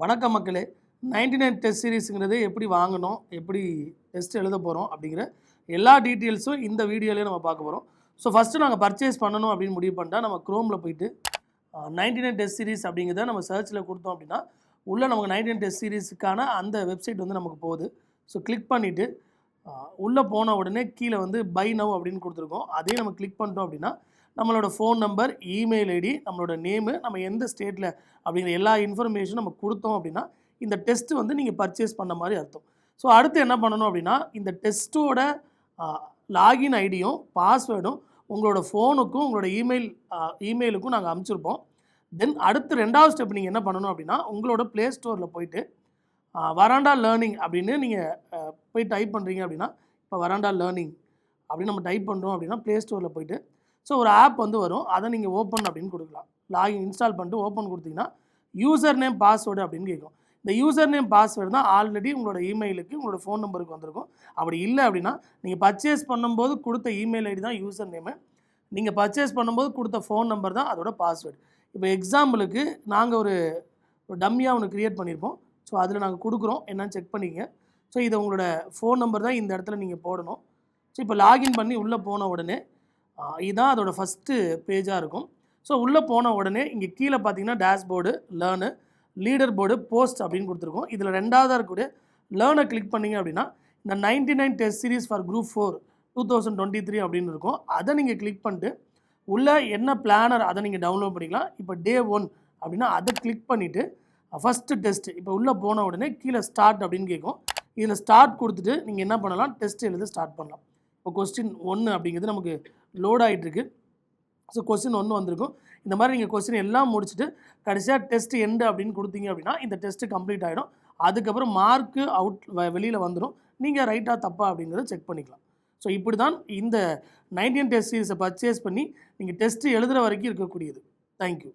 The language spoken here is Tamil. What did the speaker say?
வணக்கம் மக்களே. 99 டெஸ்ட் சீரிஸுங்கிறது எப்படி வாங்கணும், எப்படி டெஸ்ட் எழுத போகிறோம் அப்படிங்கிற எல்லா டீட்டெயில்ஸும் இந்த வீடியோலேயே நம்ம பார்க்க போகிறோம். ஸோ ஃபஸ்ட்டு நாங்கள் பர்ச்சேஸ் பண்ணணும் அப்படின்னு முடிவு பண்ணிட்டா நம்ம க்ரோமில் போயிட்டு 99 டெஸ்ட் சீரிஸ் அப்படிங்கிறத நம்ம சர்ச்சில் கொடுத்தோம் அப்படின்னா உள்ளே நமக்கு 99 டெஸ்ட் சீரிஸுக்கான அந்த வெப்சைட் வந்து நமக்கு போகுது. ஸோ கிளிக் பண்ணிவிட்டு உள்ளே போன உடனே கீழே வந்து பை நவ் அப்படின்னு கொடுத்துருக்கோம். அதையும் நம்ம கிளிக் பண்ணிட்டோம் அப்படின்னா நம்மளோட ஃபோன் நம்பர், இமெயில் ஐடி, நம்மளோட நேமு, நம்ம எந்த ஸ்டேட்டில் அப்படிங்கிற எல்லா இன்ஃபர்மேஷனும் நம்ம கொடுத்தோம் அப்படின்னா இந்த டெஸ்ட்டு வந்து நீங்கள் பர்ச்சேஸ் பண்ண மாதிரி அர்த்தம். ஸோ அடுத்து என்ன பண்ணணும் அப்படின்னா இந்த டெஸ்ட்டோட லாகின் ஐடியும் பாஸ்வேர்டும் உங்களோட ஃபோனுக்கும் உங்களோட இமெயிலுக்கும் நாங்கள் அனுப்பிச்சிருப்போம். தென் அடுத்து ரெண்டாவது ஸ்டெப் நீங்கள் என்ன பண்ணணும் அப்படின்னா உங்களோட ப்ளே ஸ்டோரில் போயிட்டு வராண்டா லேர்னிங் அப்படின்னு நீங்கள் போய் டைப் பண்ணுறீங்க அப்படின்னா இப்போ வராண்டா லேர்னிங் அப்படின்னு நம்ம டைப் பண்ணுறோம் அப்படின்னா ப்ளே ஸ்டோரில் போயிட்டு ஸோ ஒரு ஆப் வந்து வரும். அதை நீங்கள் ஓப்பன் அப்படின்னு கொடுக்கலாம். லாகின் இன்ஸ்டால் பண்ணிட்டு ஓப்பன் கொடுத்தீங்கன்னா யூசர் நேம் பாஸ்வேர்டு அப்படின்னு கேட்கும். இந்த யூசர் நேம் பாஸ்வேர்டு தான் ஆல்ரெடி உங்களோட இமெயிலுக்கு உங்களோட ஃபோன் நம்பருக்கு வந்திருக்கும். அப்படி இல்லை அப்படின்னா நீங்கள் பர்ச்சேஸ் பண்ணும்போது கொடுத்த இமெயில் ஐடி தான் யூசர் நேமு, நீங்கள் பர்ச்சேஸ் பண்ணும்போது கொடுத்த ஃபோன் நம்பர் தான் அதோட பாஸ்வேர்டு. இப்போ எக்ஸாம்பிளுக்கு நாங்கள் ஒரு டம்மியாக ஒன்று க்ரியேட் பண்ணியிருப்போம். ஸோ அதில் நாங்கள் கொடுக்குறோம், என்னன்னு செக் பண்ணிக்கங்க. ஸோ இதை உங்களோட ஃபோன் நம்பர் தான் இந்த இடத்துல நீங்கள் போடணும். ஸோ இப்போ லாகின் பண்ணி உள்ளே போன உடனே இதுதான் அதோட ஃபஸ்ட்டு பேஜாக இருக்கும். ஸோ உள்ளே போன உடனே இங்கே கீழே பார்த்தீங்கன்னா டேஷ்போர்டு, லேர்னு, லீடர் போர்டு, போஸ்ட் அப்படின்னு கொடுத்துருக்கோம். இதில் ரெண்டாவதாக இருக்கக்கூடிய லேர்னை கிளிக் பண்ணிங்க அப்படின்னா இந்த 99 டெஸ்ட் சீரிஸ் ஃபார் குரூப் 4 2023 அப்படின்னு இருக்கும். அதை நீங்கள் கிளிக் பண்ணிட்டு உள்ளே என்ன பிளானர் அதை நீங்கள் டவுன்லோட் பண்ணிக்கலாம். இப்போ டே 1 அப்படின்னா அதை கிளிக் பண்ணிவிட்டு ஃபஸ்ட்டு டெஸ்ட்டு இப்போ உள்ளே போன உடனே கீழே ஸ்டார்ட் அப்படின்னு கேட்கும். இதில் ஸ்டார்ட் கொடுத்துட்டு நீங்கள் என்ன பண்ணலாம், டெஸ்ட் எழுத ஸ்டார்ட் பண்ணலாம். இப்போ கொஸ்டின் 1 அப்படிங்கிறது நமக்கு லோட் ஆகிட்டுருக்கு. ஸோ கொஸ்டின் 1 வந்திருக்கும். இந்த மாதிரி நீங்கள் கொஸ்டின் எல்லாம் முடிச்சுட்டு கடைசியாக டெஸ்ட் எண்டு அப்படின்னு கொடுத்தீங்க அப்படின்னா இந்த டெஸ்ட்டு கம்ப்ளீட் ஆகிடும். அதுக்கப்புறம் மார்க்கு வெளியில் வந்துடும். நீங்கள் ரைட்டாக தப்பா அப்படிங்கிறத செக் பண்ணிக்கலாம். ஸோ இப்படி தான் இந்த 99 டெஸ்ட் சீரிஸை பர்ச்சேஸ் பண்ணி நீங்கள் டெஸ்ட்டு எழுதுகிற வரைக்கும் இருக்கக்கூடியது. தேங்க்யூ.